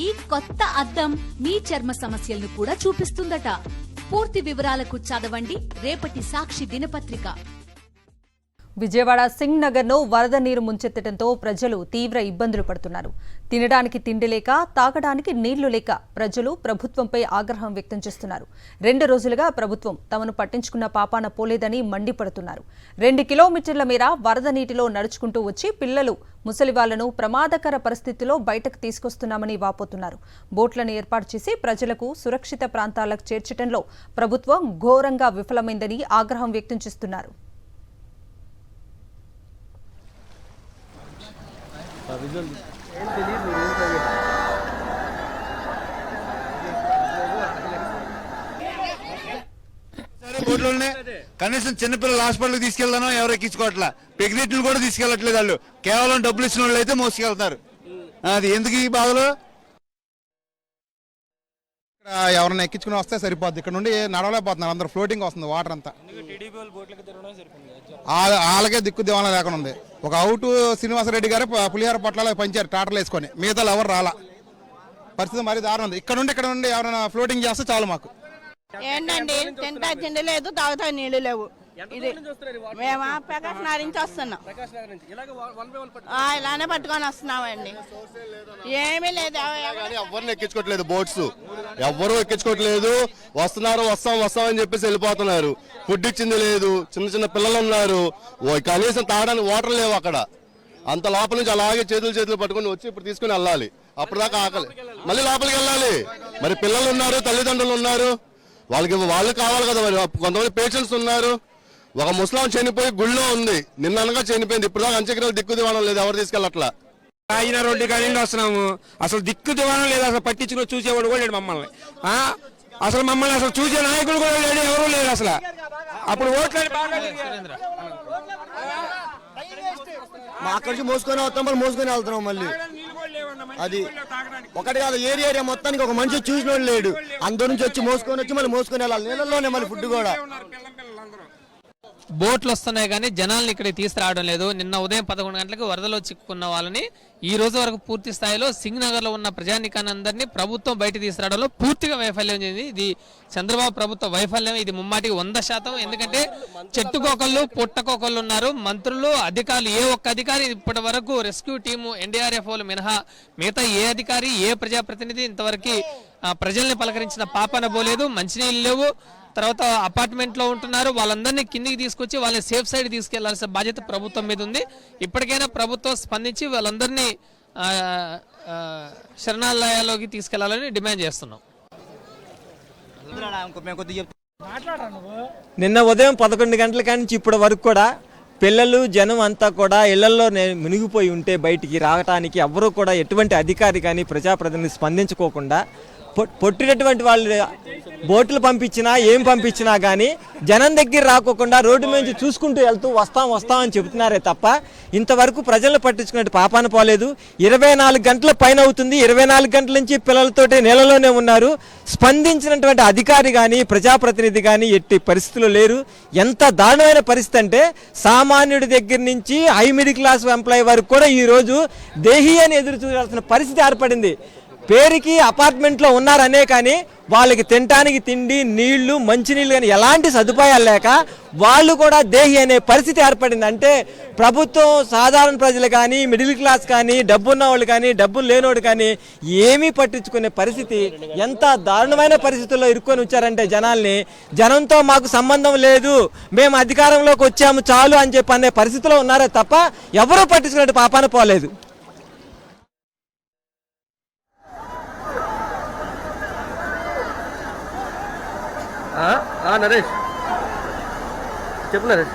ఈ కొత్త అద్దం మీ చర్మ సమస్యలను కూడా చూపిస్తుందట. పూర్తి వివరాలకు చదవండి రేపటి సాక్షి దినపత్రిక. విజయవాడ సింగ్ నగర్ ను వరద నీరు ముంచెత్తడంతో ప్రజలు తీవ్ర ఇబ్బందులు పడుతున్నారు. తినడానికి తిండి లేక, తాగడానికి నీళ్లు లేక ప్రజలు ప్రభుత్వంపై ఆగ్రహం వ్యక్తం చేస్తున్నారు. 2 రోజులుగా ప్రభుత్వం తమను పట్టించుకున్న పాపాన పోలేదని మండిపడుతున్నారు. 2 కిలోమీటర్ల మేర వరద నీటిలో నడుచుకుంటూ వచ్చి పిల్లలు, ముసలివాళ్లను ప్రమాదకర పరిస్థితిలో బయటకు తీసుకొస్తున్నామని వాపోతున్నారు. బోట్లను ఏర్పాటు చేసి ప్రజలకు సురక్షిత ప్రాంతాలకు చేర్చడంలో ప్రభుత్వం ఘోరంగా విఫలమైందని ఆగ్రహం వ్యక్తం చేస్తున్నారు. కనీసం చిన్నపిల్లలు హాస్పిటల్కి తీసుకెళ్తానో ఎవరు ఎక్కించుకోవట్లా, ప్రెగ్నెంట్లు కూడా తీసుకెళ్లట్లేదు. వాళ్ళు కేవలం డబ్బులు ఇచ్చిన వాళ్ళు అయితే మోసుకెళ్తారు. అది ఎందుకు ఈ బాధలు? ఎవరైనా ఎక్కించుకుని వస్తే సరిపోద్ది. ఇక్కడ నుండి నడవలేకపోతున్నారు, అందరూ ఫ్లోటింగ్ వస్తుంది వాటర్ అంతా. వాళ్ళకే దిక్కు దివాణం లేకుండా ఉంది. ఒక అవుట్ శ్రీనివాసరెడ్డి గారు పులిహార పొట్లాలకు పంచారు ట్రాక్టర్లు వేసుకొని, మిగతా ఎవరు రాలా. పరిస్థితి మరీ దారుణం ఉంది. ఇక్కడ నుండి ఎవరైనా ఫ్లోటింగ్ చేస్తే చాలు మాకు. ఏంటండి, తింటా తిండి లేదు, తాగుతా నీళ్లు లేవు. ఇది మేము ప్రకాశ్ నగర్ నుంచి వస్తున్నాం, ఇలానే పట్టుకొని వస్తున్నామండి. ఏమీ లేదు, ఎవరిని ఎక్కించుకోవట్లేదు. బోట్స్ ఎవరు ఎక్కించుకోవట్లేదు. వస్తామని చెప్పేసి వెళ్ళిపోతున్నారు. ఫుడ్ ఇచ్చింది లేదు. చిన్న చిన్న పిల్లలు ఉన్నారు, కనీసం తాగడానికి వాటర్ లేవు అక్కడ. అంత లోపల నుంచి అలాగే చేతులు పట్టుకొని వచ్చి ఇప్పుడు తీసుకుని వెళ్ళాలి. అప్పుడు దాకా ఆకలి, మళ్ళీ లోపలికి వెళ్ళాలి. మరి పిల్లలు ఉన్నారు, తల్లిదండ్రులు ఉన్నారు, వాళ్ళు కావాలి కదా. మరి కొంతమంది పేషెంట్స్ ఉన్నారు. ఒక ముస్లాం చనిపోయి గుళ్ళో ఉంది, నిన్ననగా చనిపోయింది. ఇప్పుడు దాకా అంత్యక్రియలు దిక్కు దివాణం లేదు, ఎవరు తీసుకెళ్ళట్లా. ఆయన రోడ్డు కానీ వస్తున్నాము, అసలు దిక్కు దివాణం లేదు. అసలు పట్టించుకుని చూసేవాడు కూడా లేడు మమ్మల్ని. మమ్మల్ని అసలు చూసే నాయకులు కూడా లేడు, ఎవరు లేరు అసలు. అప్పుడు ఓట్లు మా అక్కడి నుంచి మోసుకొని వస్తాం, మళ్ళీ మోసుకొని వెళ్తున్నాం. మళ్ళీ అది ఒకటి కాదు, ఏరియా మొత్తానికి ఒక మనిషి చూసిన వాడు లేడు. అందరి నుంచి వచ్చి మళ్ళీ మోసుకొని వెళ్ళాలి. నీళ్ళలోనే మళ్ళీ ఫుడ్ కూడా. బోట్లు వస్తున్నాయి కానీ జనాలను ఇక్కడికి తీసుకురావడం లేదు. నిన్న ఉదయం 11 గంటలకు వరదలో చిక్కుకున్న వాళ్ళని ఈ రోజు వరకు పూర్తి స్థాయిలో సింగ్ నగర్ లో ఉన్న ప్రజానికాన్ని అందరినీ ప్రభుత్వం బయట తీసుకురావడంలో పూర్తిగా వైఫల్యం చెందింది. ఇది చంద్రబాబు ప్రభుత్వ వైఫల్యం. ఇది ముమ్మాటికి 100%. ఎందుకంటే చెట్టుకోకళ్ళు పుట్టకోకళ్ళు ఉన్నారు. మంత్రులు, అధికారులు, ఏ ఒక్క అధికారి ఇప్పటి వరకు రెస్క్యూ టీము, ఎన్డీఆర్ఎఫ్ మినహా మిగతా ఏ అధికారి, ఏ ప్రజాప్రతినిధి ఇంతవరకు ప్రజల్ని పలకరించిన పాపన పోలేదు. మంచినీళ్ళు లేవు. తర్వాత అపార్ట్మెంట్లో ఉంటున్నారు, వాళ్ళందరినీ కిందికి తీసుకొచ్చి వాళ్ళని సేఫ్ సైడ్ తీసుకెళ్లాల్సిన బాధ్యత ప్రభుత్వం మీద ఉంది. ఇప్పటికైనా ప్రభుత్వం స్పందించి వాళ్ళందరినీ శరణాలయాల్లోకి తీసుకెళ్లాలని డిమాండ్ చేస్తున్నాం. నిన్న ఉదయం 11 గంటల నుంచి ఇప్పటి వరకు కూడా పిల్లలు, జనం అంతా కూడా ఇళ్లలో మునిగిపోయి ఉంటే బయటికి రావడానికి ఎవరూ కూడా ఎటువంటి అధికారి కానీ ప్రజాప్రతినిధి స్పందించుకోకుండా పొట్టినటువంటి వాళ్ళు బోట్లు పంపించినా ఏం పంపించినా కానీ జనం దగ్గర రాకోకుండా రోడ్డు మీద చూసుకుంటూ వెళ్తూ వస్తామని చెబుతున్నారే తప్ప ఇంతవరకు ప్రజలను పట్టించుకునే పాపాన పోలేదు. 24 గంటల పైన అవుతుంది. 24 గంటల నుంచి పిల్లలతోటి నీళ్ళలోనే ఉన్నారు. స్పందించినటువంటి అధికారి కానీ ప్రజాప్రతినిధి కానీ ఎట్టి పరిస్థితులు లేరు. ఎంత దారుణమైన పరిస్థితి అంటే సామాన్యుడి దగ్గర నుంచి హై మిడిల్ క్లాస్ ఎంప్లాయీ వరకు కూడా ఈరోజు దేహి అని ఎదురు చూడాల్సిన పరిస్థితి ఏర్పడింది. పేరుకి అపార్ట్మెంట్లో ఉన్నారనే కానీ వాళ్ళకి తినడానికి తిండి, నీళ్లు, మంచినీళ్ళు కానీ ఎలాంటి సదుపాయాలు లేక వాళ్ళు కూడా దేహి అనే పరిస్థితి ఏర్పడింది. అంటే ప్రభుత్వం సాధారణ ప్రజలు కానీ, మిడిల్ క్లాస్ కానీ, డబ్బున్న వాళ్ళు కానీ, డబ్బులు లేనోడు కానీ ఏమీ పట్టించుకునే పరిస్థితి. ఎంత దారుణమైన పరిస్థితుల్లో ఇరుక్కొని వచ్చారంటే జనాల్ని, జనంతో మాకు సంబంధం లేదు, మేము అధికారంలోకి వచ్చాము చాలు అని చెప్పి అనే పరిస్థితిలో ఉన్నారే తప్ప ఎవరూ పట్టించుకునే పాపాన పోలేదు. నరేష్ చెప్పు నరేష్.